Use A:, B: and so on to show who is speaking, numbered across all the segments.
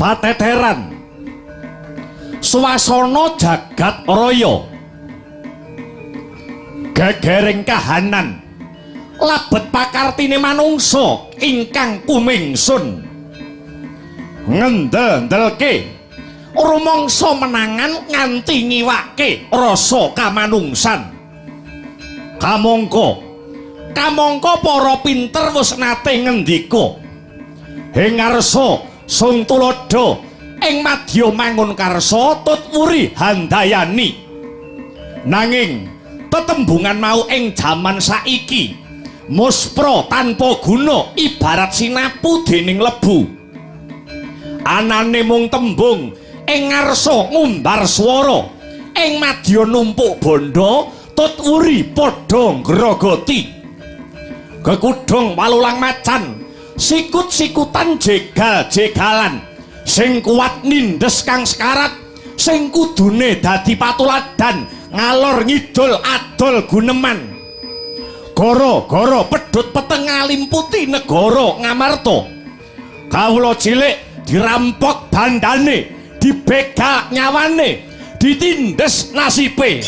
A: pateteran swasana jagat raya gegering kahanan labet pakartine manungsa ingkang kumingsun ngendel-ndelke rumangsa menangan nganti ngiwake rasa kamanungsan kamangka para pinter wis nate ngendika ing ngarsa sung tuladha ing madya mangun karsa tut wuri handayani nanging tetembungan mau ing jaman saiki muspra tanpa guna ibarat sinapu dening lebu anane mung tembung ing ngarsa ngumbar swara ing madya numpuk bondo tut wuri padha ngrogoti kekudung walulang macan sikut-sikutan jegal-jegalan sing kuat nindes kang sekarat sing kudune dadi patuladan ngalor ngidul adol guneman goro-goro pedhut peteng ngalimputi negara Ngamarta kawula cilik dirampok bandane dibegal nyawane ditindes nasibe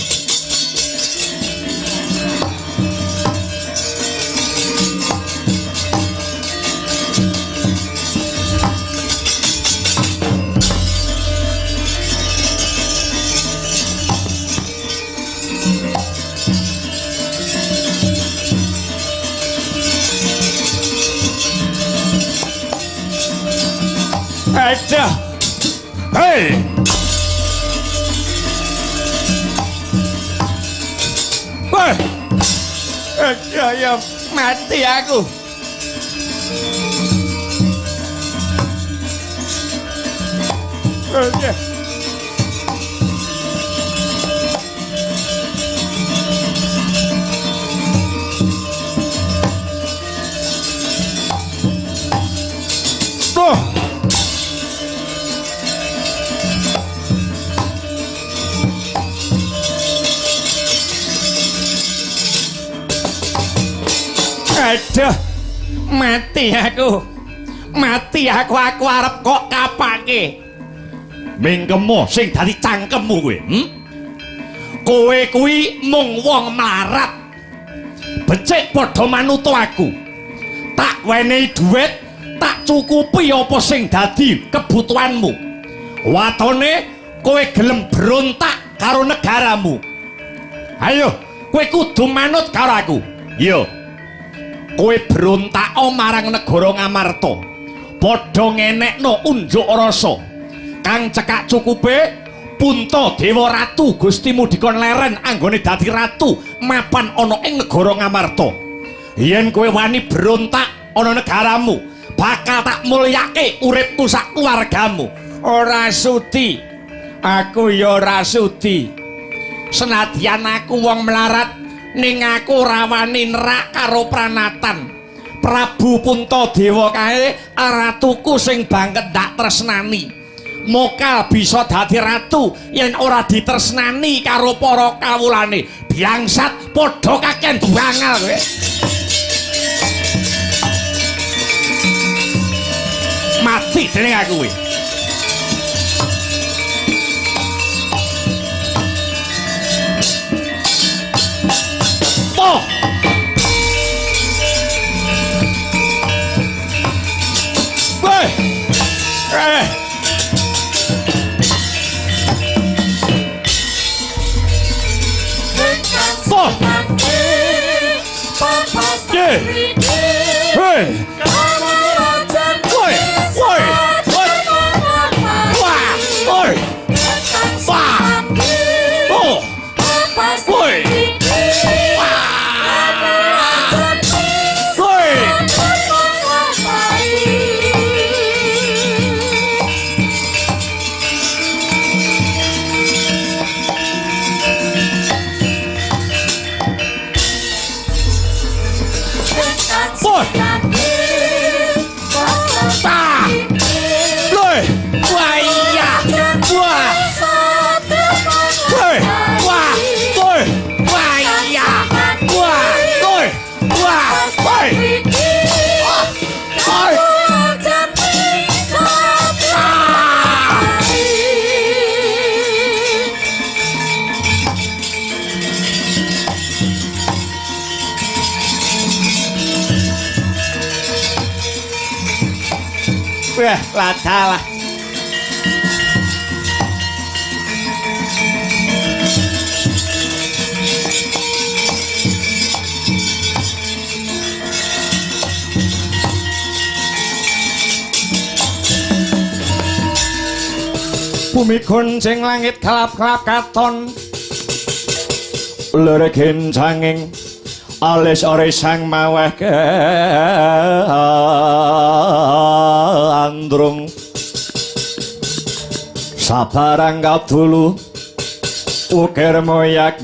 A: ada hei wah ya mati aku aduh mati aku arep kok kapake mingkemo sing dadi cangkemmu kowe kuwi mung wong mlarat becik padha manut aku tak wenehi dhuwit tak cukupi apa sing dadi kebutuhanmu watone kowe gelem berontak karo negaramu ayo kowe kudu manut karo aku yo kowe berontak marang negara Ngamarta padha ngenekno unjuk rasa kang cekak cukupe Punta Dewa Ratu Gustimu dikon leren anggone dadi ratu mapan ana ing negara Ngamarta yen kowe wani berontak ana negaramu bakal tak mulyake uripmu sak keluargamu ora sudi aku ya ora sudi senadyan aku wong melarat ning aku rawani nerak karo pranatan Prabu Puntadewa kae ratuku sing banget dak tresnani mokal bisa dadi ratu yen ora ditresnani karo para kawulane biangsat padha kaken buangal kowe mati dening aku kowe
B: Boy!
A: Wah, ladalah. Bumi gonceng langit kelap-kelap katon lere gencanging alis ore sang maweh ke andrung sabarang kadulu ukir moyak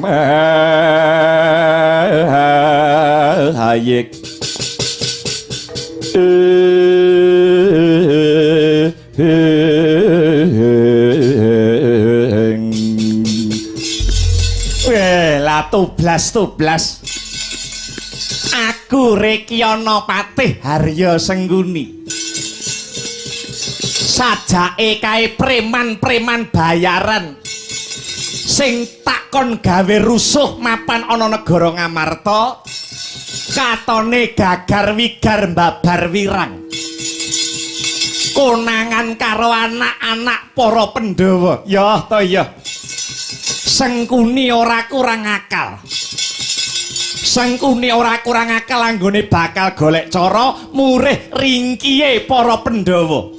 A: hayik tublas aku Rekyono Patih Harya Sengguni sajake kae preman-preman bayaran sing takon gawe rusuh mapan ana negara Ngamarta katone gagar wigar mbabar wirang konangan karo anak-anak para Pandhawa ya to ya Sengkuni ora kurang akal. Sengkuni ora kurang akal anggone bakal golek cara murih ringkihe para Pandhawa.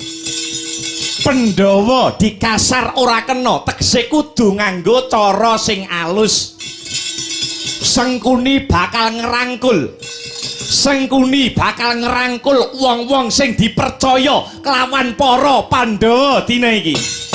A: Pandhawa dikasar ora kena, tegese kudu nganggo cara sing alus. Sengkuni bakal ngerangkul. Sengkuni bakal ngerangkul wong-wong sing dipercaya kelawan para Pandhawa dina iki.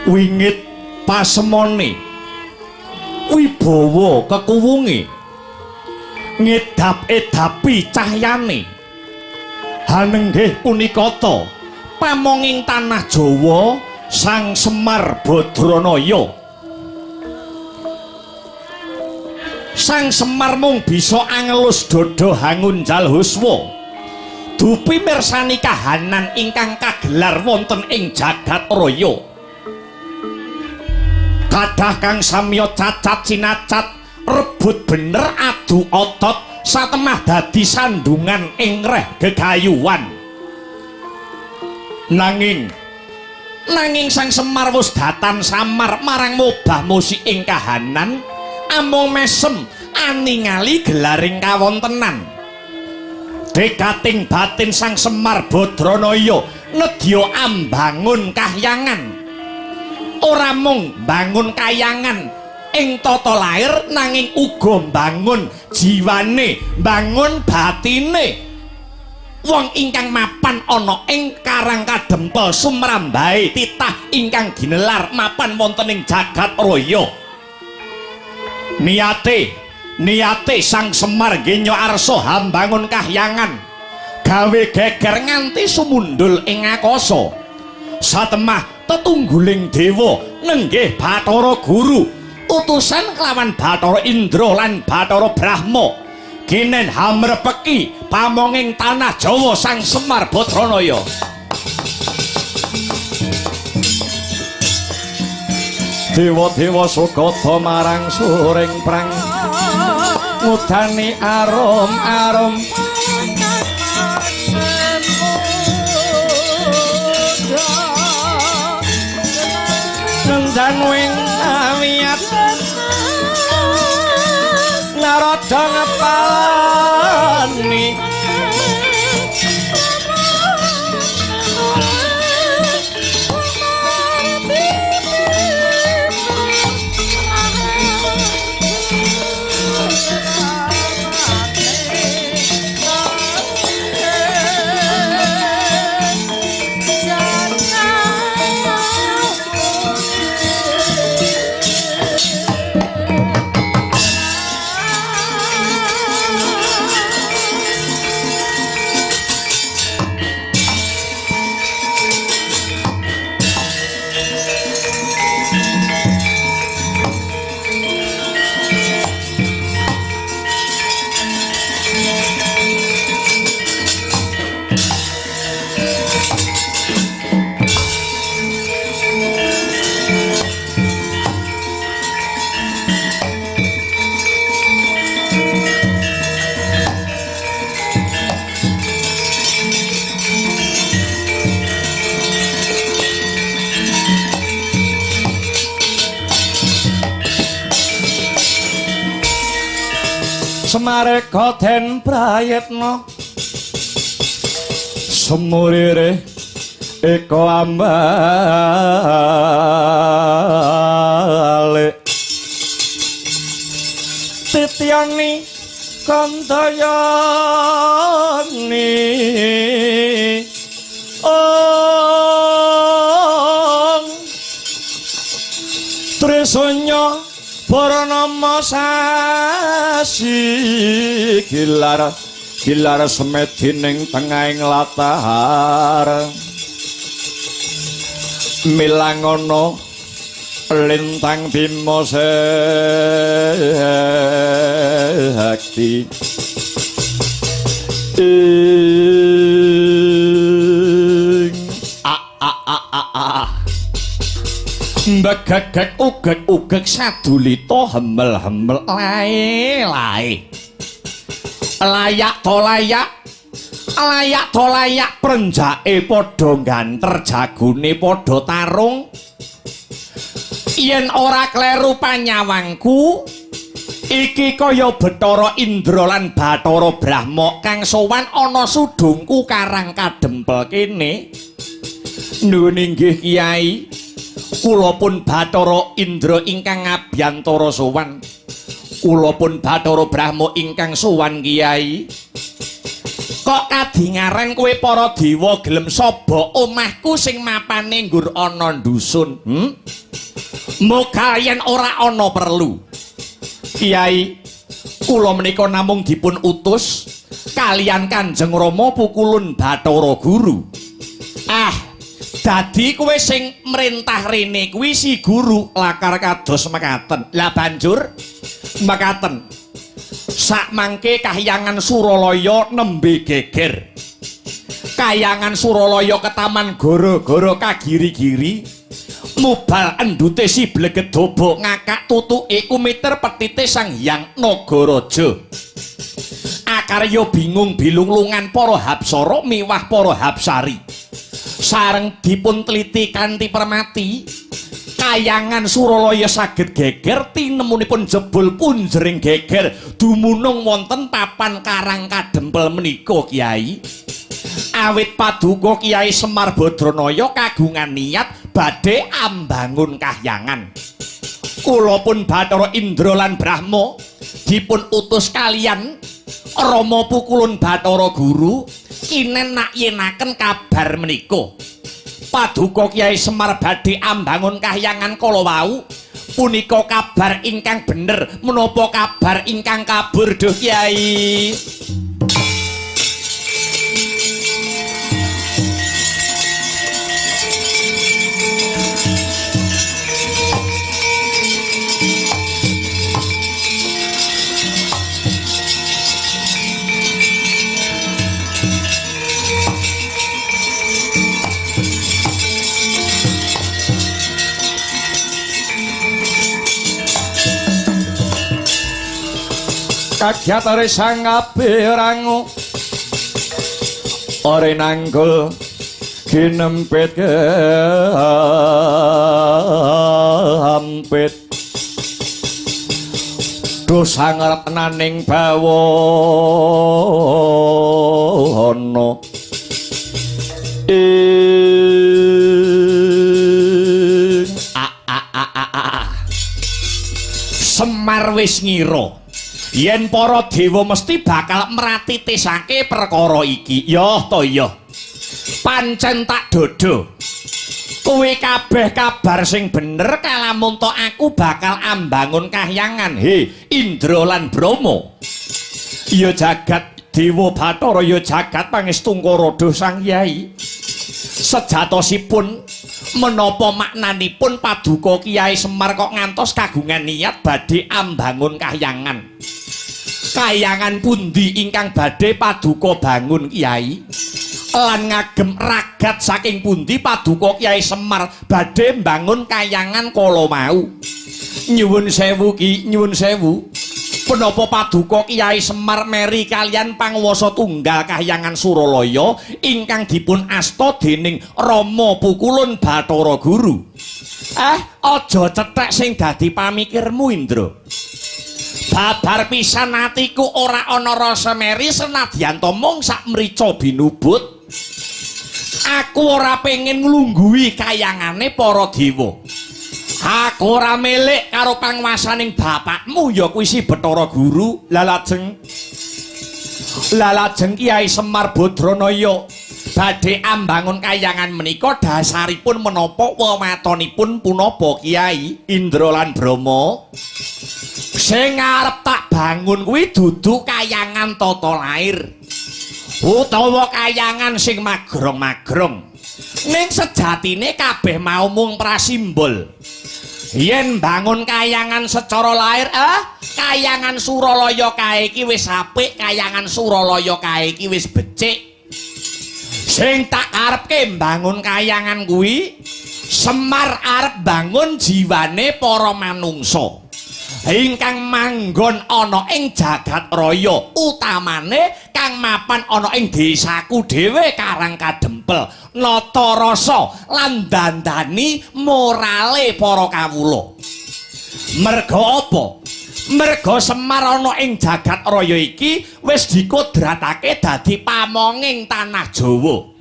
A: Wingit pasemone wibawa kekuwunge ngedap-edapi cahyane hanenggih punika ta pamonging tanah Jawa Sang Semar Badranaya. Sang Semar mung bisa angelus dada hangunjal huswa dupi mirsani kahanan ingkang kagelar wonten ing jagat raya. Kadah kang samya cacat cinacat rebut bener adu otot satemah dadi sandungan ing reh gegayuhan. Nanging Sang Semar wis datan samar marang mobah musik ing kahanan, amung mesem aningali gelaring kawontenan. Dekating batin Sang Semar Badranaya nedya ambangun kahyangan. Ora mung bangun kayangan ing tata lair, nanging uga bangun jiwane, bangun batine wong ingkang mapan ana ing Karang Kadempel Sumrambahe titah ingkang ginelar mapan wonten ing jagat raya. Niate Sang Semar nggenya arsa hambangun kahyangan gawe geger nganti sumundul ing akasa. Satemah tetungguling dewa nenggih Bathara Guru utusan kelawan Bathara Indra lan Bathara Brahma kinen hamrepeki pamonging tanah Jawa Sang Semar Badranaya. Dewa-dewa sugata marang suring prang ngudani arum-arum ngendan wing awiyat narada ngepalani Semareka den prayetna semurire eko ambale tityani kantayani trisanya Purnama sasi gilar semedining tengahing latar milangono lintang bima sekti mbegek ugek sadulita hemel-hemel lae layak to layak prenjake padha ganter jagone padha tarung yen ora kleru panyawangku iki kaya Bathara Indra lan Bathara Brahma kang sowan ana sudungku Karang Kadempel kene. Nuwun inggih Kyai, kula pun Bathara Indra ingkang ngabiyantara sowan. Kula pun Bathara Brahma ingkang sowan Kyai. Kok kadingaren kowe para dewa gelem sobo omahku sing mapane nggur ana dusun? Moga yen ora ana perlu. Kyai, kula menika namung dipun utus kalian Kanjeng Rama pukulun Bathara Guru. Dadi kowe sing mrentah rene kuwi si guru lakar kados mekaten. Lah banjur mekaten. Sak mangke kahyangan Suralaya nembe geger. Kahyangan Suralaya ketaman gara-gara kagiri-giri. Mubal endute si Blegedaba ngakak tutuke kumiter petite Sang Hyang Nagaraja. sakarya bingung bilunglungan para Hapsara miwah para Hapsari sareng dipun teliti kanthi permati kayangan Suralaya saged geger tinemunipun jebul punjering geger dumunung wonten papan karang kadempel menika Kyai awit paduka Kyai Semar Badranaya kagungan niat badhe ambangun kahyangan kula pun Bathara Indra lan Brahma dipun utus kalian Rama Pukulun Bathara Guru kinen nak yenaken kabar menika paduka Kyai Semar badhe ambangun kahyangan kala wau punika kabar ingkang bener menapa kabar ingkang kabur Duh Kyai kagyatare sang kapirangu ore nanggul kinempit hampit dosa ngarepnaning bawana Semar wis ngira yen para dewa mesti bakal mratitisake perkara iki. Ya to ya. Pancen tak dodo. Kuwi kabeh kabar sing bener kalamun to aku bakal ambangun kahyangan. He, Indra lan Brahma. Ya jagat Dewa Bathara ya jagat Pangestungkara Sang Hyai. Sejatosipun menapa maknanipun paduka Kyai Semar kok ngantos kagungan niat badhe ambangun kahyangan. Kahyangan pundi ingkang badhe paduka bangun Kyai? Lan ngagem ragat saking pundi paduka Kyai Semar badhe mbangun kahyangan kala mau? Nyuwun sewu Ki, nyuwun sewu. Punapa paduka Kyai Semar meri kalian panguwasa tunggal kahyangan Suralaya ingkang dipun asta dening Rama Pukulun Bathara Guru? Aja cethek sing dadi pamikirmu Indra. Babar pisan atiku ora ana rasa meri senadyan to mung sak mrica binubut. Aku ora pengen nglungguhi kayangane para dewa. Aku ora milik karo panguwasaning bapakmu ya kuwi si Bathara Guru. Lajeng Kyai Semar Badranaya badhe ambangun kayangan menika dasaripun menapa wewatonipun punapa Kyai Indra lan Brahma? Sing arep tak bangun kuwi dudu kayangan tata lair utawa kayangan sing magrong-magrong. Ning sejatine kabeh mau mung prasimbol. Yen bangun kayangan secara lair, kayangan Suralaya kae iki wis apik, kayangan Suralaya kae iki wis becik. Sing tak arepke mbangun kayangan kuwi Semar arep bangun jiwane para manungsa ingkang manggon ana ing jagat raya, utamane kang mapan ana ing desaku dhewe Karang Kadempel, nata rasa lan dandani morale para kawula. Merga apa? Merga Semar ana ing jagat raya iki wis dikodratake dadi pamonging tanah Jawa.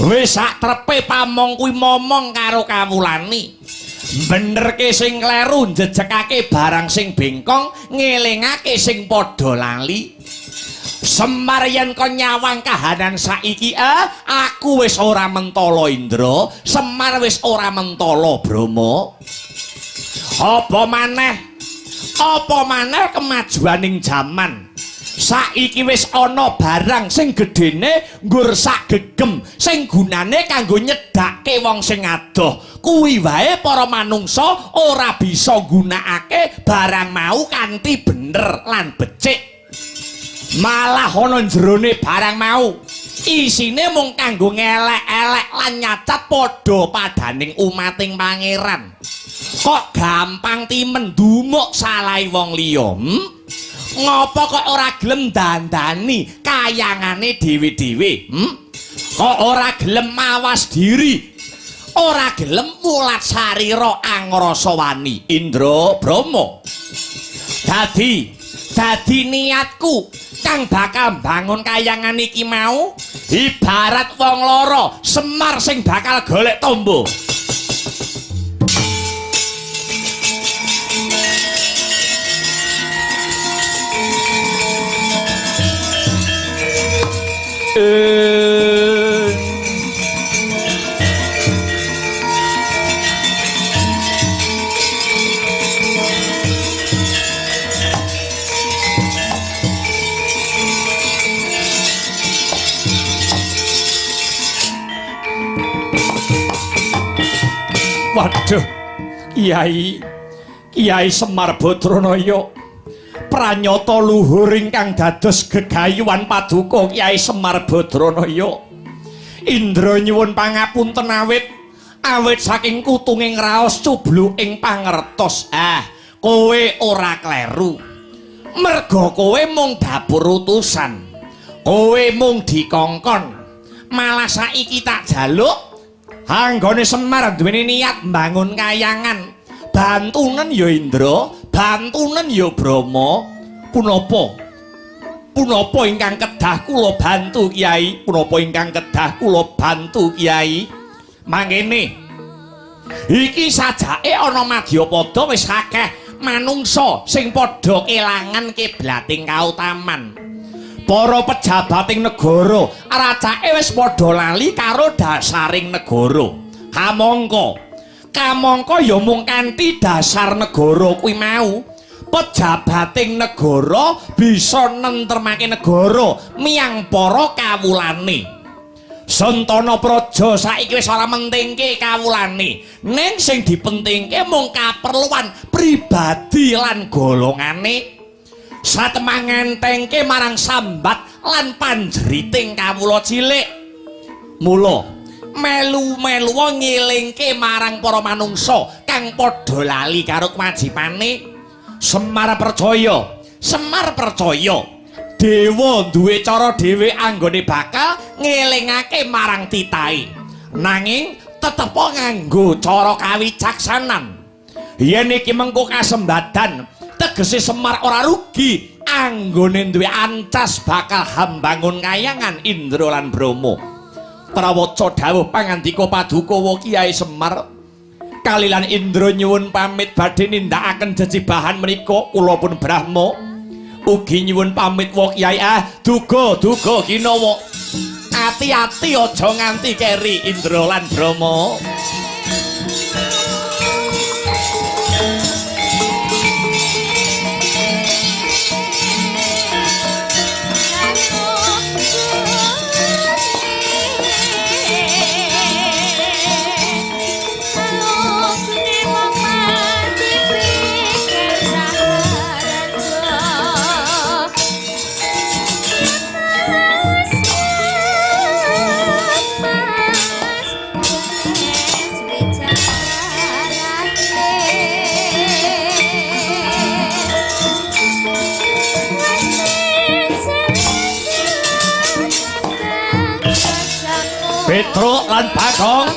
A: Wis sak trepe pamong kuwi momong karo kawulane. Benerke sing kleru njejekake barang sing bengkong, ngelingake sing padha lali. Semar yen kon nyawang kahanan saiki, aku wis ora mentala Indra, Semar wis ora mentala Brahma. Apa maneh kemajuaning jaman. Saiki wis ana barang sing gedene nggur sak gegem sing gunane kanggo nyedhake wong sing adoh. Kuwi wae para manungsa ora bisa gunakake barang mau kanthi bener lan becik. Malah ana jerone barang mau isine mung kanggo ngelek-elek lan nyacat padha padaning umating pangeran. Kok gampang timen dumuk salahi wong liya? Ngopo kok ora gelem dandani kayangane dhewe-dhewe? Kok ora gelem mawas diri? Ora gelem mulat sarira angrasa wani Indra Brahma. Dadi niatku kang bakal bangun kayangan iki mau ibarat wong loro Semar sing bakal golek tombo. Waduh, Kiai Semar Badranaya pranyata luhur ingkang dados gegayuhan paduka Kiai Semar Badranaya. Indra nyuwun pangapunten awit saking kutunging raos cubluking pangertos. Kowe ora kleru. Merga kowe mung dapur utusan. Kowe mung dikongkon. Malah saiki tak jaluk anggone Semar duweni niat mbangun kayangan. Bantunen ya Indra, bantunen ya Brahma. Punapa ingkang kedah kula bantu Kyai? Punapa ingkang kedah kula bantu Kyai? Mangkene. Iki sajake ana Madyapada wis akeh manungsa sing padha kelangan kiblating kautaman. Para pejabating negara racake wis padha lali karo dasaring negara. Kamangka ya mung kanthi dasar negara kuwi mau pejabating negara bisa nentremake negara miyang para kawulane. Santana Praja saiki wis ora mentingke kawulane, ning sing dipentingke mung kaperluan pribadi lan golongane. Satemah ngentengke marang sambat lan panjeriting kawula cilik. Mula melu-melu ngilingke marang para manungsa kang padha lali karo kewajibane. Semar percaya dewa duwe cara dhewe anggone bakal ngelingake marang titahe, nanging tetep nganggo cara kawicaksanan. Yen iki mengko kasembadan tegese Semar ora rugi anggone duwe ancas bakal hambangun kayangan Indra lan Brahma. Prawaca dawuh pangandika paduka Kyai Semar kalilan Indra nyuwun pamit badhe nindakaken jejibahan menika. Kula pun Brahma ugi nyuwun pamit Kyai. Duga ginawa ati-ati aja nganti keri Indra lan Brahma. Petruk lan Bagong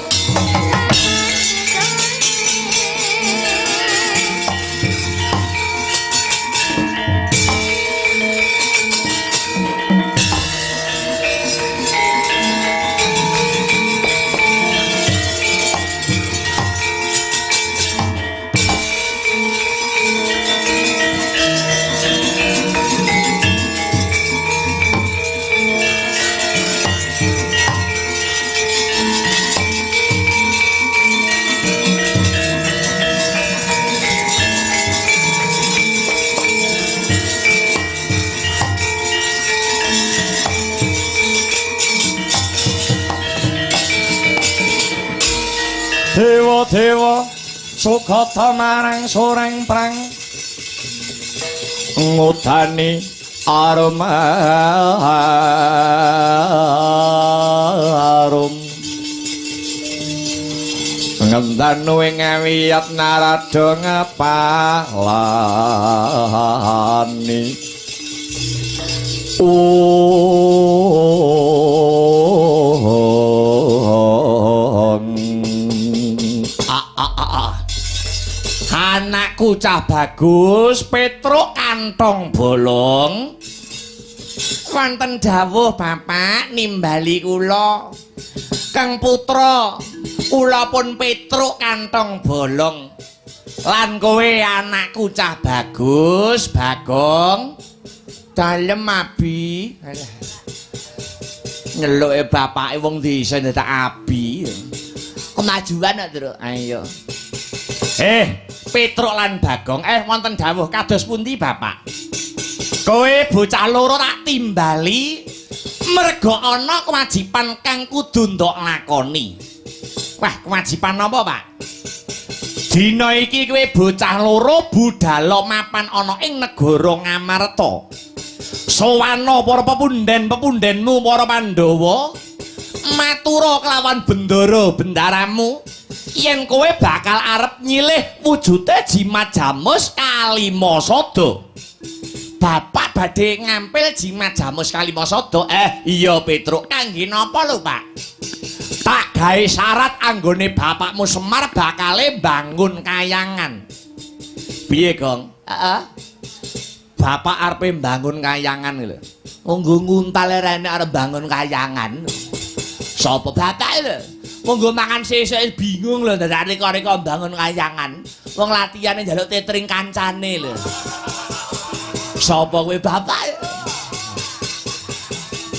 A: Dewa Sukata marang soreng prang ngutani arum ngendanu ing ngawiyat narada ngapalani Anakku cah bagus, Petruk kantong bolong. Wonten dawuh Bapak nimbali kula. Kang putra, kula pun Petruk kantong bolong. Lan kowe anakku cah bagus, Bagong. Dalem abi. Nyeluke bapake wong desa ndak abi. Kemajuan kok, Tru. Ayo. Petruk lan Bagong, wonten dawuh kados pundi, Bapak? Kowe bocah loro tak timbali merga ana kewajiban kang kudu ndok lakoni. Wah, kewajiban apa, Pak? Dina iki kowe bocah loro budhal mapan ana ing negara Ngamarta. Sowana para pepunden-pepundenmu para Pandhawa, matura kelawan bendara-bendaramu yen kowe bakal arep nyilih wujude jimat jamus Kalimasada. Bapak badhe ngampil jimat jamus Kalimasada. Iya Petruk, kangge napa lho, Pak? Tak gawe syarat anggone bapakmu Semar bakale bangun kayangan. Piye, Gong? Heeh. Bapak arepe bangun kayangan lho. Monggo nguntal rene arep bangun kayangan. Sapa bapak lho? Monggo mangan sesuk bingung lho dadak reka-reka bangun kayangan. Wong latihane njaluk tetring kancane lho. Sapa kowe bapak?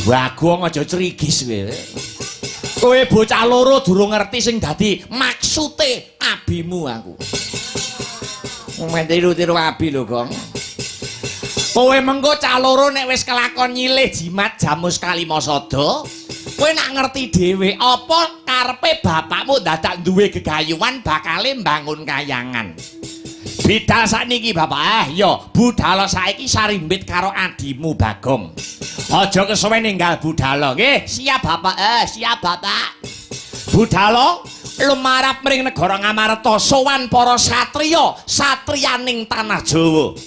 A: Bagong aja crigis kowe. Kowe bocah loro durung ngerti sing dadi maksude abimu aku. Tiru-tiru abi lho, Gong. Kowe mengko cah loro nek wis kelakon nyilih jimat jamus Kalimasada, kowe nak ngerti dhewe apa karepe bapakmu dadak duwe gegayuhan bakale mbangun kayangan. Bidal sakniki Bapak, ya budhal saiki sarimbit karo adimu Bagong. Aja kesuwen ninggal budhal nggih. Siap Bapak, siap Bapak. Budhal lumarap mring negara Ngamarta sowan para satriya, satriyaning tanah Jawa.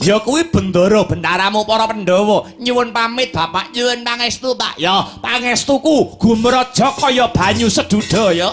A: Ya kuwi bendara-bendaramu para Pandhawa. Nyuwun pamit Bapak, nyuwun pangestu Pak. Ya, pangestuku gumraja kaya banyu seduda ya.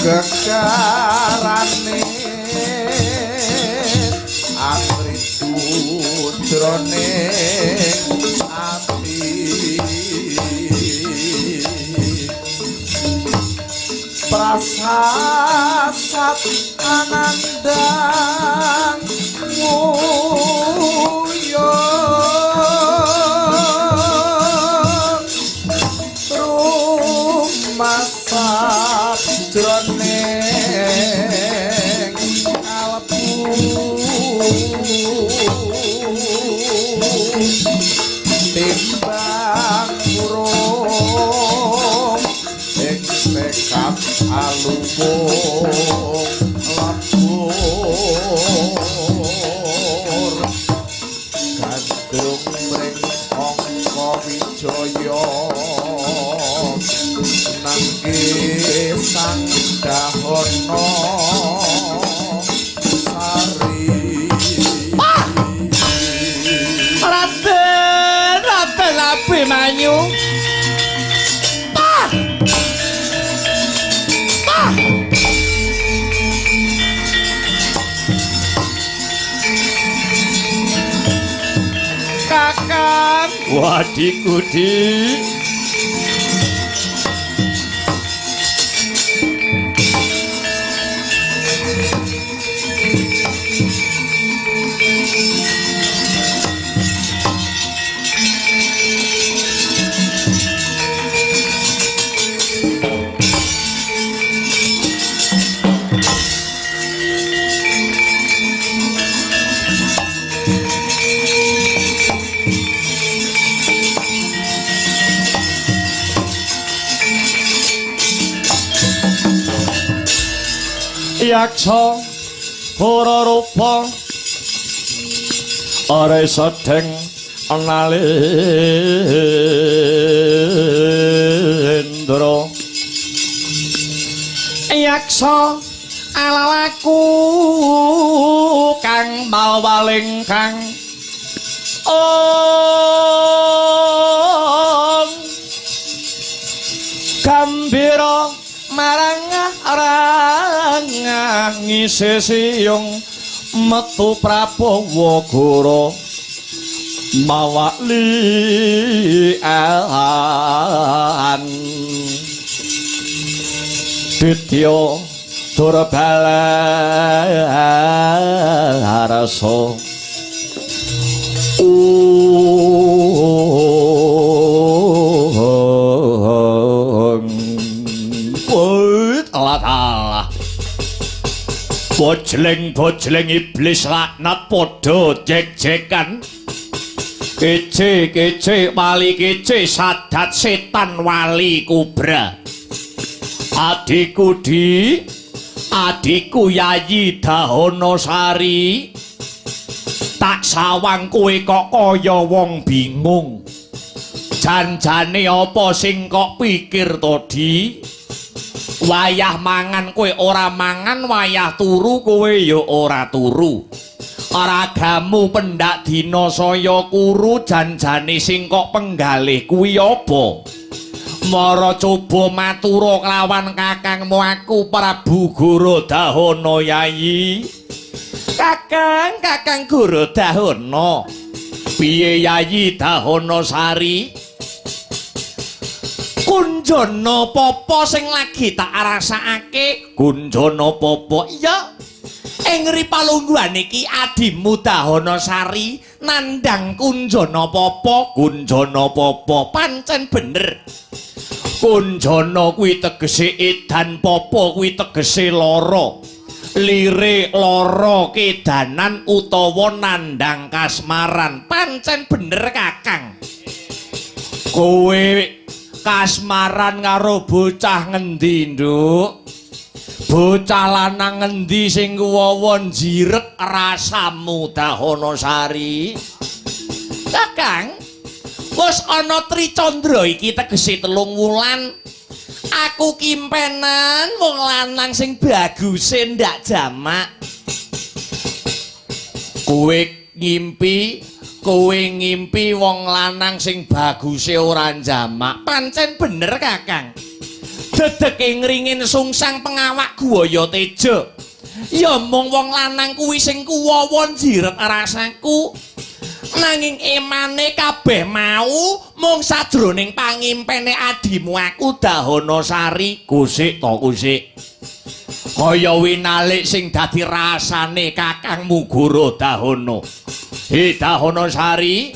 B: gegarane atritu jroning ati prasasat anandang muyo rumah jroning kalbu timbang urung ing tekad alumung labur gandrung mring angka wijaya nangge sang dahono sari
A: Raden Abimanyu Kakang Wadikudi yaksa ora rupa are sedeng analendra yaksa alalaku kang mawaling kang gambira marang ngisi siyung metu Prabowo Goro mawa lian Ditya Durbalarasa Bojleng iblis laknat padha jek-jekan kece wali kece sadat setan wali kubra adikku Yayi Dahonosari tak sawang kowe kok kaya wong bingung janjane apa sing kok pikir todi wayah mangan kowe ora mangan wayah turu kowe ya ora turu ragamu pendak dina saya kuru janjane sing kok penggalih kuwi apa mara coba matura kelawan kakangmu aku Prabu Gorodahana Yayi kakang Gorodahana piye Yayi Dahonosari Kunjana Papa sing lagi tak rasakake Kunjana Papa iya ing ripalungguhan iki adimu Dahonosari nandhang Kunjana Papa pancen bener Kunjana kuwi tegese edan Papa kuwi tegese lara lire lara kedanan utawa nandhang kasmaran pancen bener kakang kowe kasmaran karo bocah ngendi nduk bocah lanang ngendi sing kuwawa jiret rasamu Dahonosari kakang wis ana Tricandra iki tegese 3 wulan aku kimpenan wong lanang sing baguse ndak jamak kowe ngimpi wong lanang sing baguse ora jamak pancen bener kakang dedeke ngringin sungsang pengawak Guwaya Teja. Ya mung wong lanang kuwi sing kuwawa jiret rasaku. Nanging emane kabeh mau mung sadroning pangimpene adimu aku Dahanasari. Kusik to kusik. Kaya winalik sing dadi rasane kakangmu Gorodahana. Dahanasari,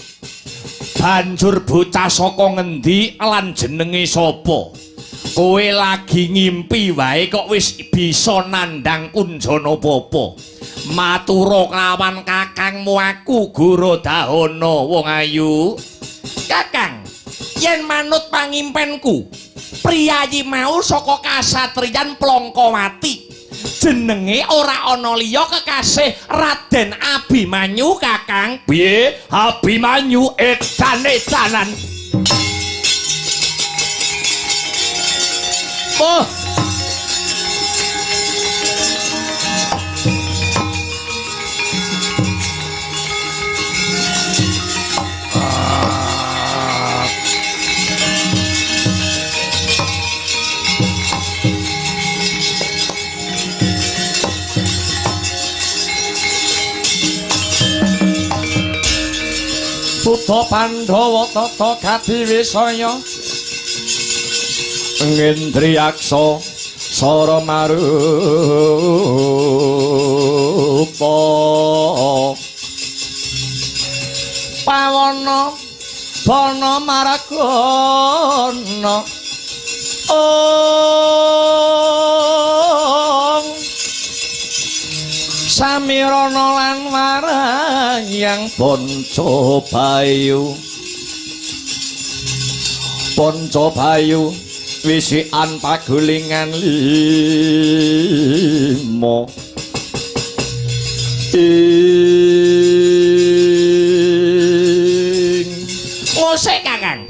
A: banjur bocah saka ngendi lan jenenge sapa? Kowe lagi ngimpi wae kok wis bisa nandhang kunjana apa-apa. Matura kelawan kakangmu aku Gorodahana wong ayu. Kakang, yen manut pangimpenku, priyayi mau saka kasatriyan Plongkowati. Jenenge ora ana liya kekasih Raden Abimanyu, Kakang. Piye? Abimanyu edan-edanan. Oh. Putra Pandhawa tata kadiwisaya ngendriyaksa sara marupa pawana bana maragana samirana lan marayang Pancabayu wisikan pagulingan 5 ngosek Kakang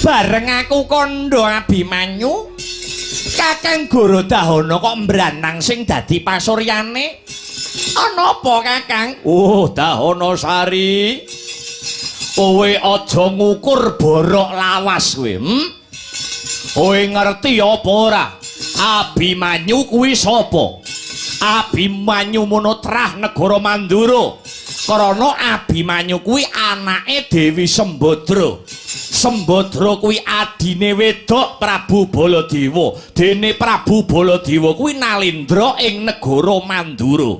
A: bareng aku kandha Abimanyu Kakang Gorodahana kok mbranang sing dadi pasuryane ana apa Kakang? Oh Dahanasari, kowe aja ngukur borok lawas kowe. Kowe ngerti apa ora? Abimanyu kuwi sapa? Abimanyu Monotrah negara Mandura. Krana Abimanyu kuwi anake Dewi Sembadra. Sembadra kuwi adine wedok Prabu Baladewa. Dene Prabu Baladewa kuwi nalindra ing negara Mandura.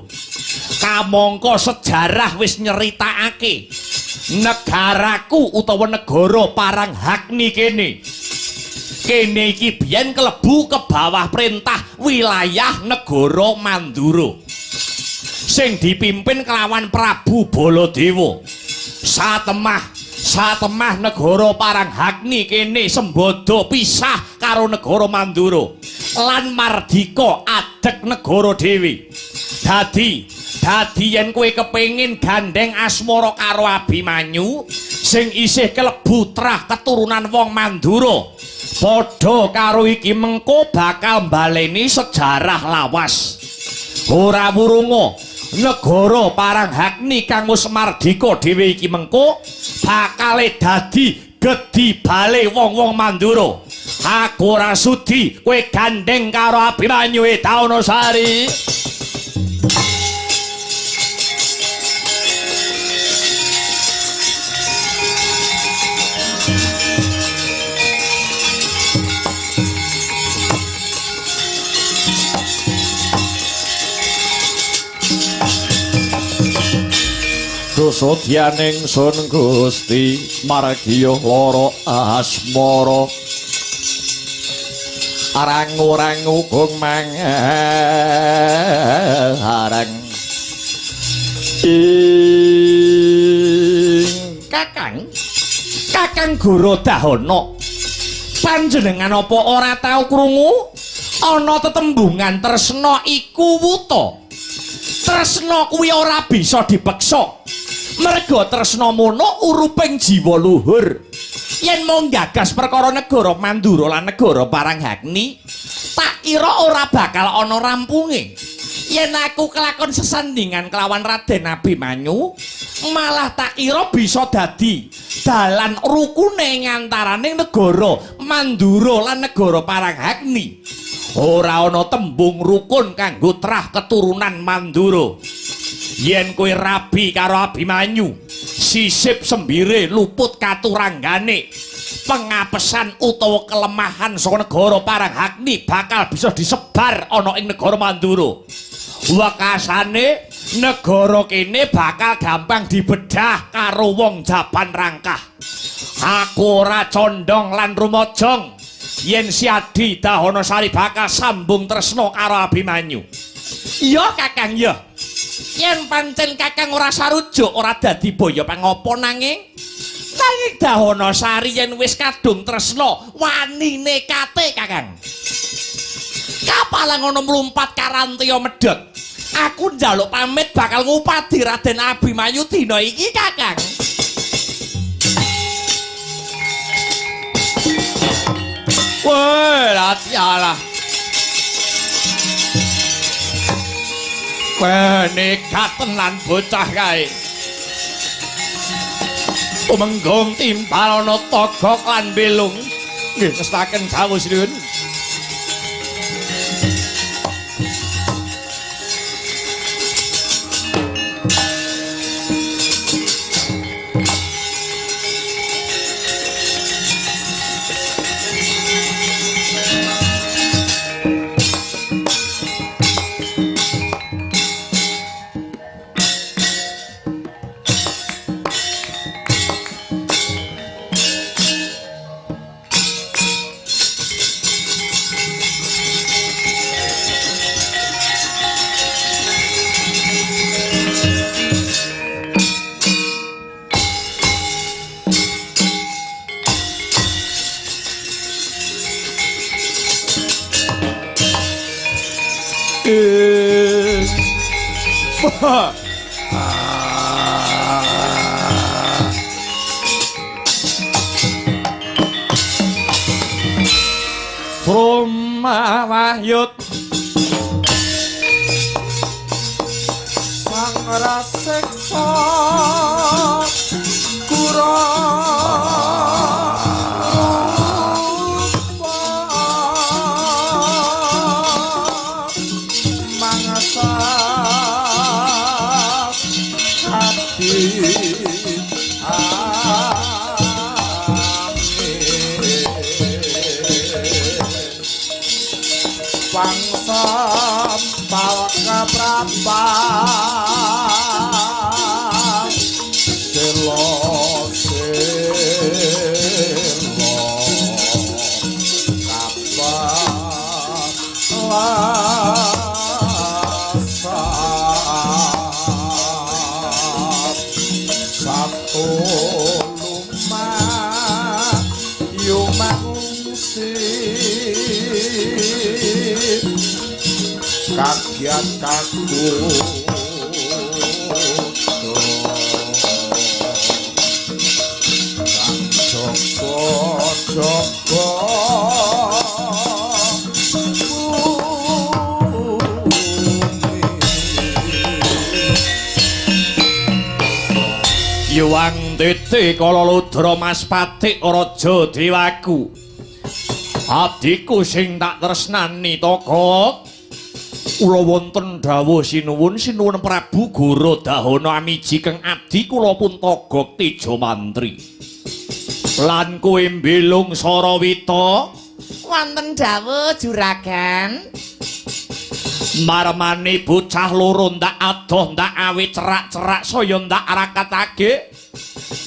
A: Kamangka sejarah wis nyeritakake negaraku utawa negara Paranghagni kene iki biyen klebu ke bawah perintah wilayah negara Mandura sing dipimpin kelawan Prabu Baladewa. Satemah negara Paranghagni kene sembada pisah karo negara Mandura lan mardika adeg negara dhewe. Dadi yen kowe kepengin gandeng asmara karo Abimanyu sing isih kelebu trah keturunan wong Mandura, padha karo iki mengko bakal mbaleni sejarah lawas. Ora wurunga negara Paranghagni kang wis mardika dhewe iki mengko bakal dadi gedhi bale wong-wong Mandura. Aku ora sudi kowe gandeng karo Abimanyu Dahanasari. Dosodyaning sun Gusti margiya lara asmara arang-urang ugung mangarang Kakang Gorodahana, panjenengan apa ora tau krungu ana tetembungan tresna iku wuta? Tresna kuwi ora bisa dipeksa. Merga tresna mono uruping jiwa luhur. Yen mung gagas perkara negara Mandura lan negara Paranghagni, tak kira ora bakal ana rampunge. Yen aku kelakon sesandingan kelawan Raden Abimanyu, malah tak kira bisa dadi dalan rukune ngantarane negara Mandura lan negara Paranghagni. Ora ana tembung rukun kanggo trah keturunan Mandura. Yen kowe rabi karo Abimanyu, sisip sembire luput katuranggane, pengapesan utawa kelemahan saka negara Paranghagni bakal bisa disebar ana ing negara Mandura. Wakasane negara kene bakal gampang dibedah karo wong jaban rangkah. Aku ora condong lan rumojong yen Siadi Dahanasari bakal sambung tresna karo Abimanyu. Iya Kakang ya. Yen pancen Kakang ora sarujuk ora dadi boyo pangapa nanging Dahanasari yen wis kadung tresna wani nekate Kakang. Kapalang ana mlumpat karantiya medhot. Aku njaluk pamit bakal ngupadi Raden Abimanyu dina iki Kakang. Wah, latihalah. Nekat tenan bocah kae. Tumenggong timpal ana togok lan belung. Nggih, ngestaken dawuh sinuwun. Wahyut
B: sang raseksa kura mangsa hati bangsa balka prabang selo kapan lasa satu lumah yumangsi kagiat kanggo Sang Joko
A: Yuwang Titi Kala Ludra Mas Patik Raja Dewaku. Abdiku sing tak tresnani Togok. Kula wonten dawuh sinuwun Prabu Gorodahana amiji keng abdi kula pun Togok Teja Mantri. Lan kowe mbelung Sarawita wonten dawuh juragan. Marmane bocah loro ndak adoh ndak awe cerak-cerak saya ndak rakatake.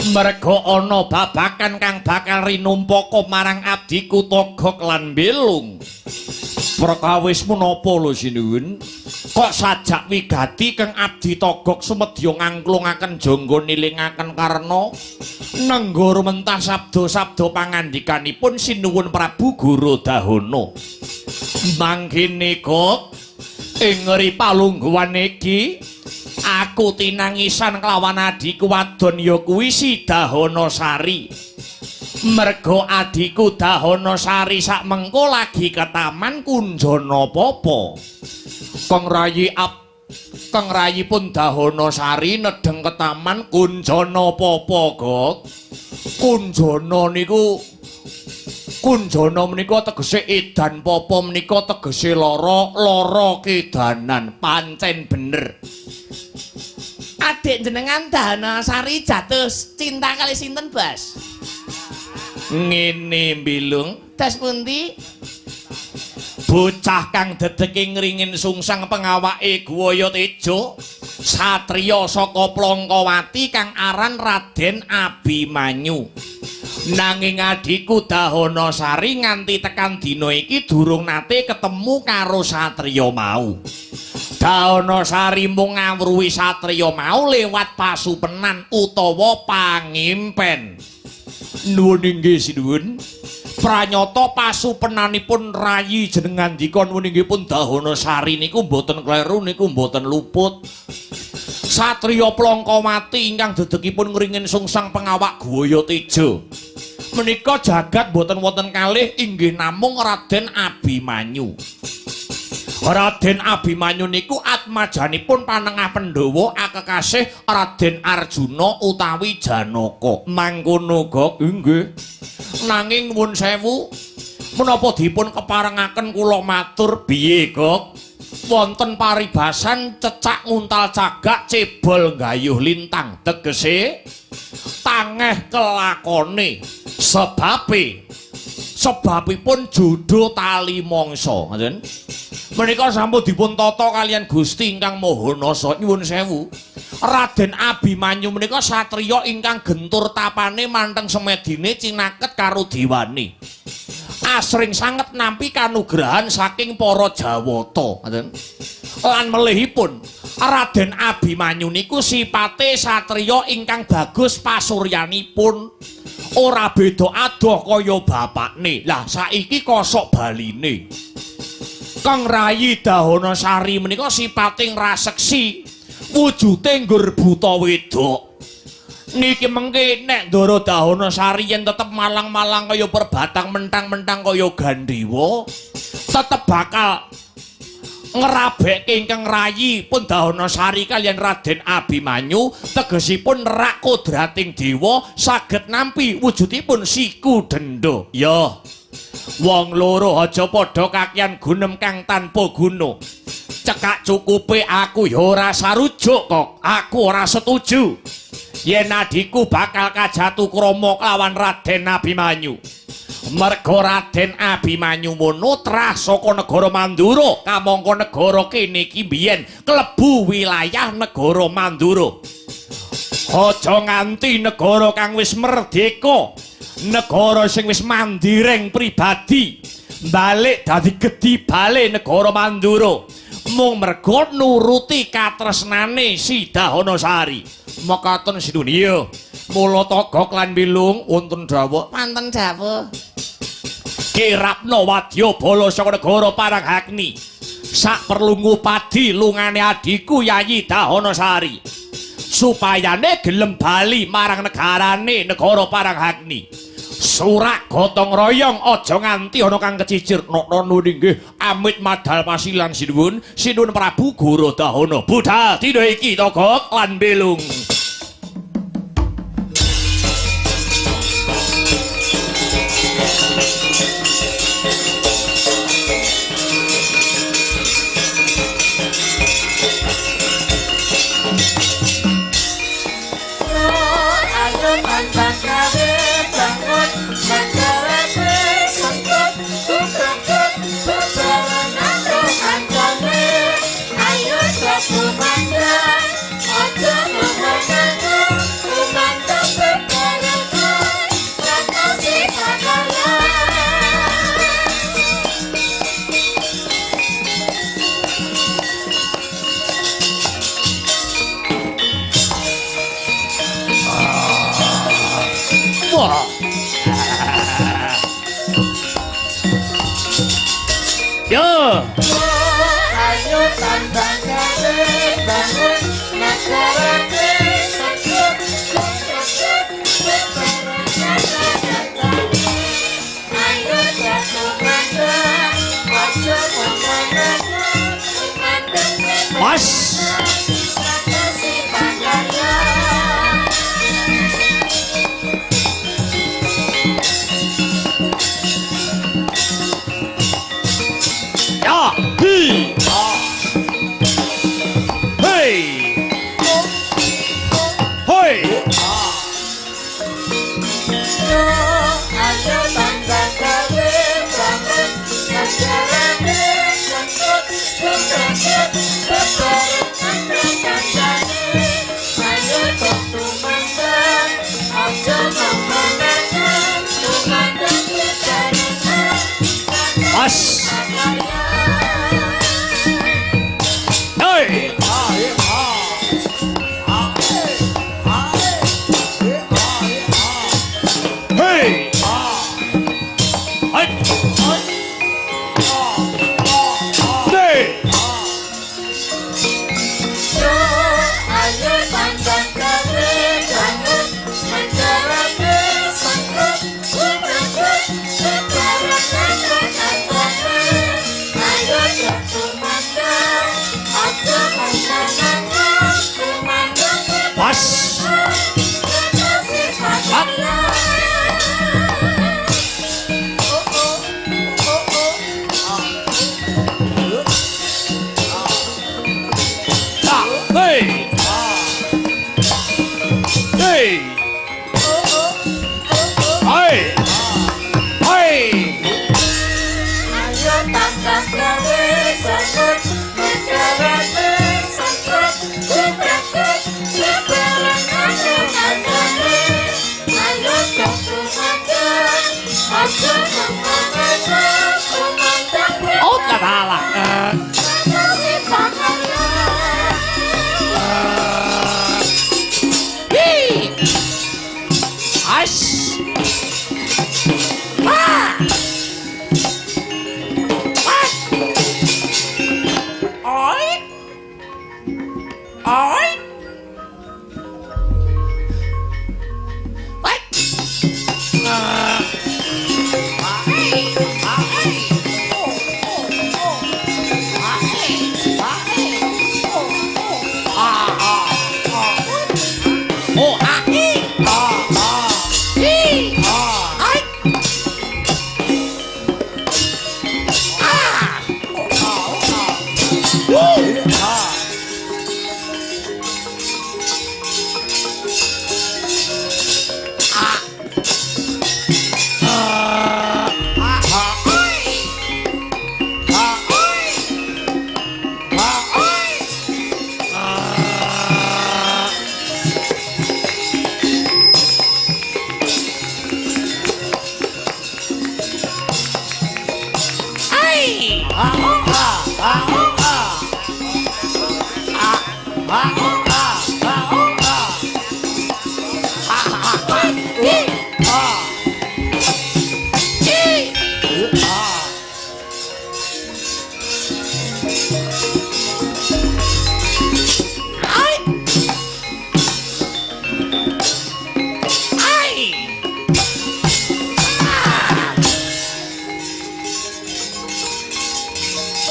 A: Merga ana babakan kang bakal rinumpaka marang abdiku Togok lan mbelung. Perkawis menapa lho sinuwun? Kok sajak wigati kang abdi Togok sumedya ngangklungaken jangga nilingaken karna nenggara mentah sabda-sabda pangandikanipun sinuwun Prabu Gorodahana. Mangkene kok ing ripalungguhan iki aku tinangisan kelawan adiku wadon ya kuwi si Dahanasari. Merga adiku Dahanasari sak mengko lagi ke taman Kunjana Papa. Kang rayi Kang rayipun Dahanasari nedheng ke taman Kunjana Papa Gok. Kunjana menika tegese edan, Papa menika tegese lara kedanan. Pancen bener.
C: Adik jenengan Dahanasari jatuh cinta kali sinten, Bas?
A: Ngene Bilung,
C: Das pundi?
A: bocah kang dedeke ngringin sungsang pengawake Guwaya Tejo, satriya saka Plangkawati kang aran Raden Abimanyu. Nanging adhiku Dahanasari nganti tekan dina iki durung nate ketemu karo satriya mau. Dahanasari mung ngawruhi satriya mau lewat pasupenan utawa pangimpen. Nuwun inggih sinuwun. Pranyata pasupenanipun rayi jenengan dikon wuninggipun Dahanasari niku mboten kleru niku mboten luput. Satriya Plangkawati ingkang dedekipun ngringin sungsang pengawak Guwaya Tejo. Menika jagat mboten wonten kalih inggih namung Raden Abimanyu. Raden Abimanyu niku atmajanipun Panengah Pandhawa akekasih Raden Arjuna utawi Janaka. Mangkono Gok, nggih. Nanging nuwun sewu, menapa dipun keparengaken kula matur piye, Gok? Wonten paribasan cecak nguntal cagak cebol gayuh lintang, tegese tangeh kelakone sebabipun judho tali mangsa, ngoten. Menika sampun dipun tata kalian Gusti ingkang Maha Nasa. Nyuwun sewu. Raden Abimanyu menika satriya ingkang gentur tapane manteng semedine cinaket karo dewane. Asring sanget nampi kanugrahan saking para Jawata, ngoten. Lan melihipun Raden Abimanyu niku sipate satriya ingkang bagus pasuryanipun. Ora beda adoh kaya bapakne. Lah saiki kosok baline. Kang rayi Dahanasari menika sipating raseksi, wujute nggur buta wedok. Niki mengke nek Ndara Dahanasari yen tetep malang-malang kaya perbatang mentang-mentang kaya Gandhewa, tetep bakal ngerabekke ingkang rayi pun Dahanasari kalian Raden Abimanyu, tegesipun rak kodrating dewa saged nampi wujudipun siku denda. Ya. Wong loro aja padha kakian gunem kang tanpa guna. Cekak cukupe aku ya ora sarujuk kok. Aku ora setuju yen adhiku bakal kajatu krama lawan Raden Abimanyu. Merga Raden Abimanyu munutrah saka negara Mandura, kamangka negara kene iki biyen klebu wilayah negara Mandura. Aja nganti negara kang wis merdeka, negara sing wis mandireng pribadi, balik dadi gedhi bale negara Mandura mung merga nuruti katresnane si Dahanasari. Mekaten sinuwun. Iya, mula Togok lan Bilung wonten dawuh.
C: Manten dawuh.
A: Kirapna wadyabala saka negara Paranghagni. Sak perlu ngupadi lungane adhiku Yayi Dahanasari, supayane gelem bali marang negarane negara Paranghagni. Surak gotong royong aja nganti ana kang kecicir. Nokno nggih amit madal pasilan sinuwun Prabu Gorodahana. Budhal dina iki Togok lan Bilung. Yo. Ayo tambang bangun negara kesakut. Ayo jatuh mandang, ojo mandang, mandang. Mas. Mas. Hey. Hey. Pas. Hey. Hey. Hey. Hey. Oh, la. Hey. Ash. Ah. Oi. Oi. What?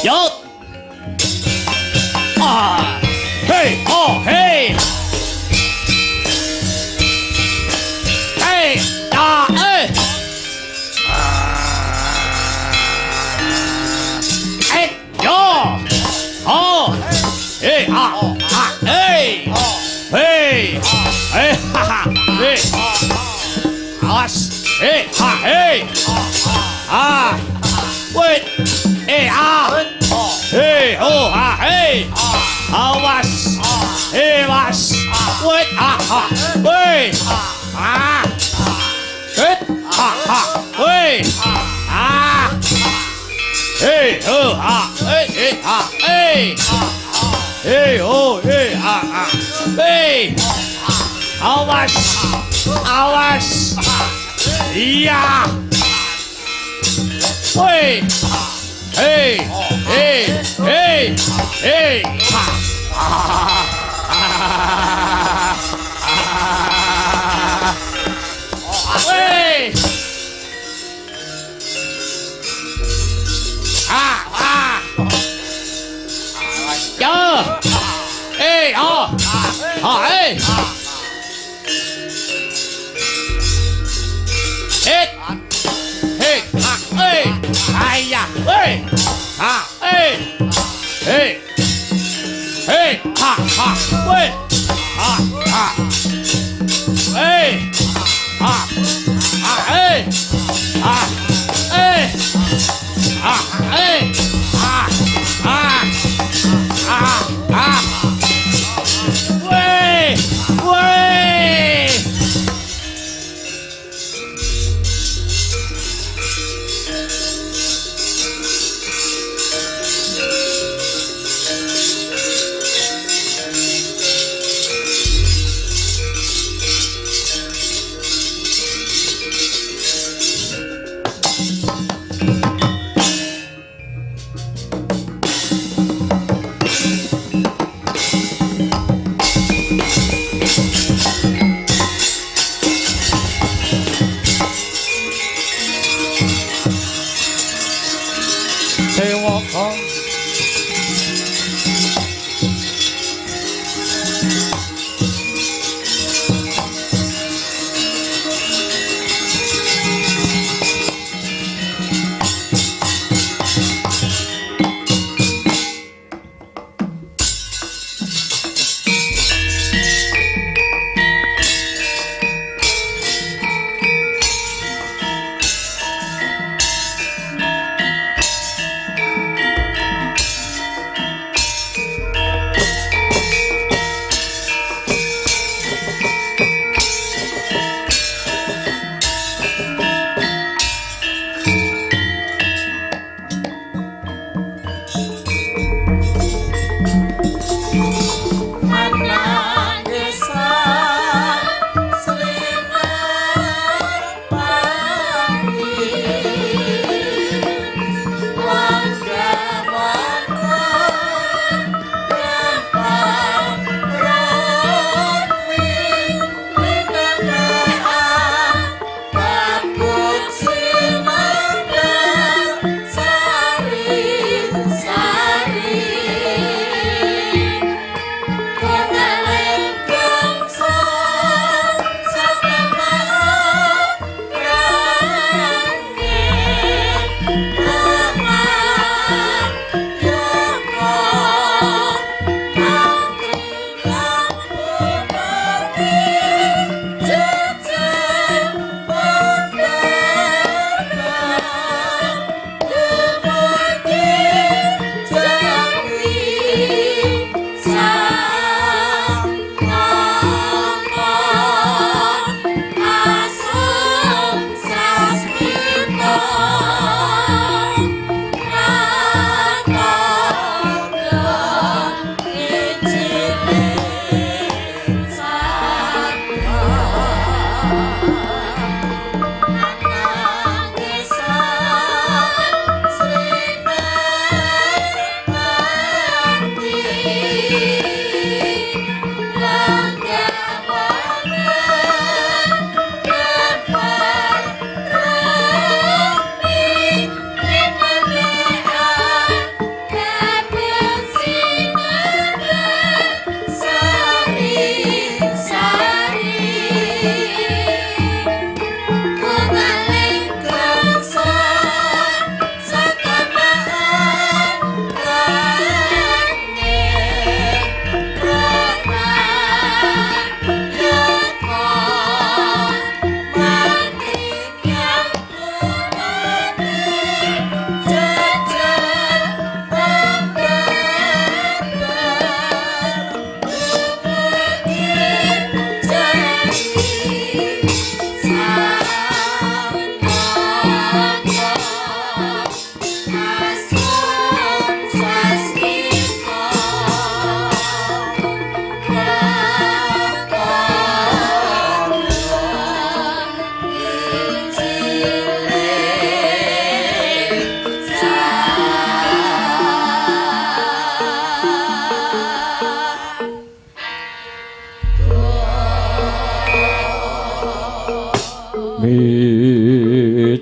A: Yo. Ah. Hey. Oh. Hey. Hey. Ah. Hey. Hey. Yo. Oh. Hey. Ah. Ah. Hey. Hey. Hey. Ha ha. Hey. Awas. Hey. Ha. Hey. Ah. Wait. Hey. Ah. Hey. Oh. Ah. Hey. Awas. Hey. Was. Wait. Ah. Ah. Wait. Ah. Wait. Ah. Ah. Wait. Ah. Hey. Oh. Ah. Hey. Hey. Ah. Hey. Hey. Oh. Hey. Ah. Ah. Hey. Awas. Awas. Iya. Wait. Hey. Hey. Hey. Hey. Hey. Ah. Ah. Chờ. Ê. Ờ. Ê. Hết. Hết. À. Ê. Ai da. Ê. À. Ê. Ê. Ê. Ha. Ha. Ê. À. À. Ê. À. À. Ê. À. Ê. À.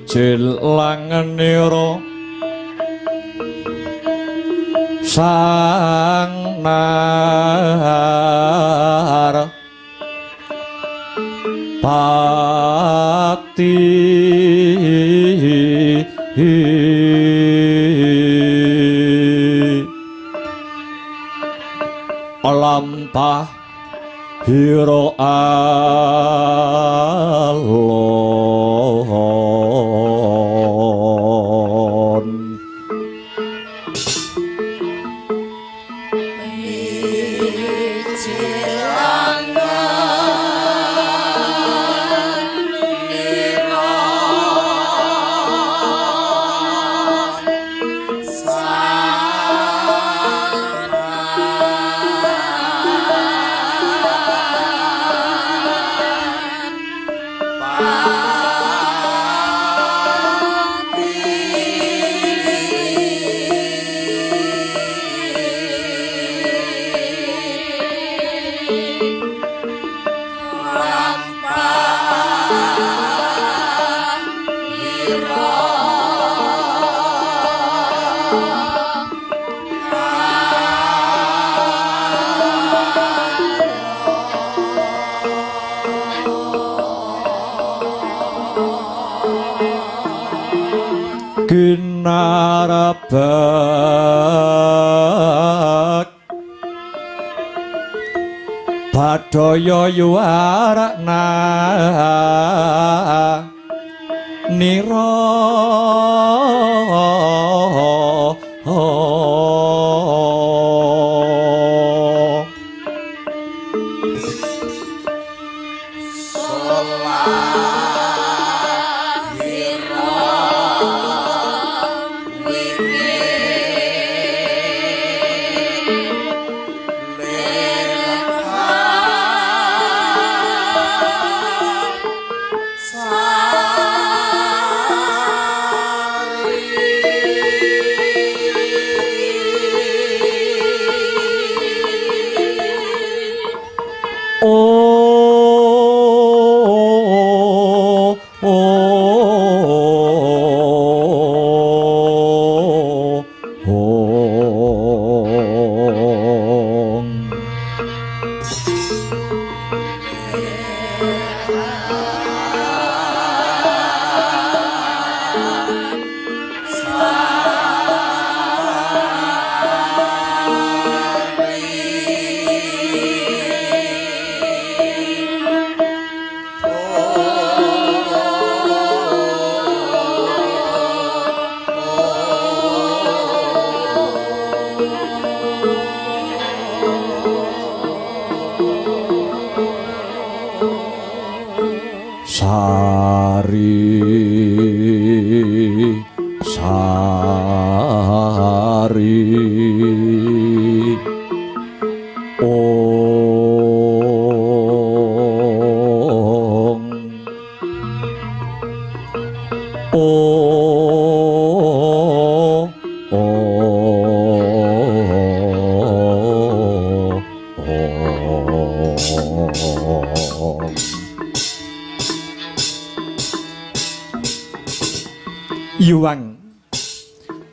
D: mijil langenira sang nar pati lampah hiro alon Ginarabak Badaya yuarakna Nira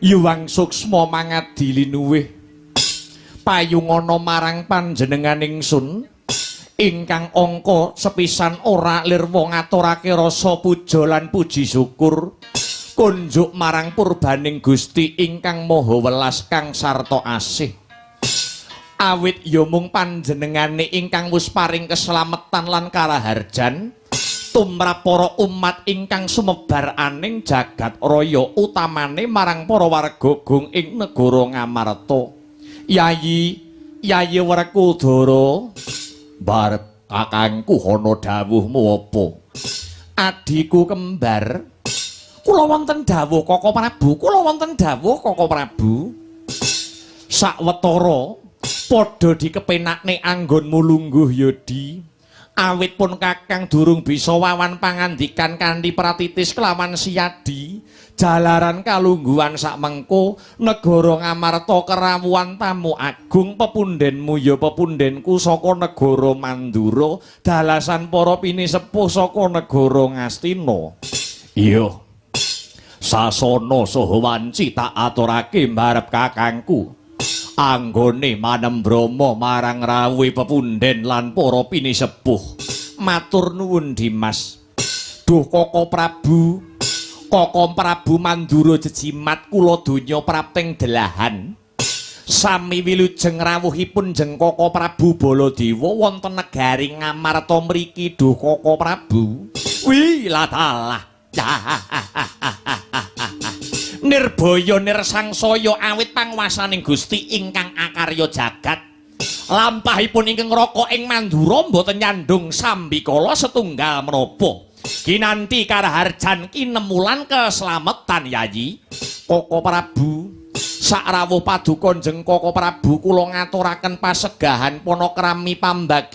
D: Yuwang suksma mangadili nuwih payungana marang panjenengan ingsun ingkang angka sepisan ora lirwa ngaturake rasa puja lan puji syukur kunjuk marang purbaning Gusti ingkang maha welas kang sarta asih awit ya mung panjenengane ingkang wis paring keslametan lan karaharjan tumrap para umat ingkang sumebar aning jagat raya utamane marang para warga gong ing negara Ngamarta. Yayi Werkudara barep kakangku ana dawuhmu apa? Adiku kembar kula wonten dawuh Kaka Prabu, kula wonten dawuh Kaka Prabu. Sawetara padha dikepenakne anggonmu lungguh Yodi. Awit pun kakang durung bisa wawan pangandikan kanthi pratitis kelawan siyadi jalaran kalungguhan sakmengko negara Ngamarta kerawuhan tamu agung pepundhenmu ya pepundhenku saka negara Mandura dalasan para pinisepuh saka negara Ngastina. Iya sasana saha wanci tak aturake mbarep kakangku anggone manembromo marang rawuh pepundhen lan para pinisepuh matur nuwun Dimas. Duh Kaka Prabu Mandura jejimat kula donya prapting delahan sami wilujeng rawuhipun jeng Kaka Prabu Baladewa wonten negari Ngamarta mriki duh Kaka Prabu. Wih latalah nirbaya nirsangsaya awit panguwasaning Gusti ingkang akarya jagat. Lampahipun ingkang raka ing Mandura boten nyandung sambikala setunggal menapa. Kinanti karaharjan kinemulan keslametan Yayi. Koko Prabu, sak rawuh paduka njeng Koko Prabu kula ngaturaken pasegahan panakrami pambagi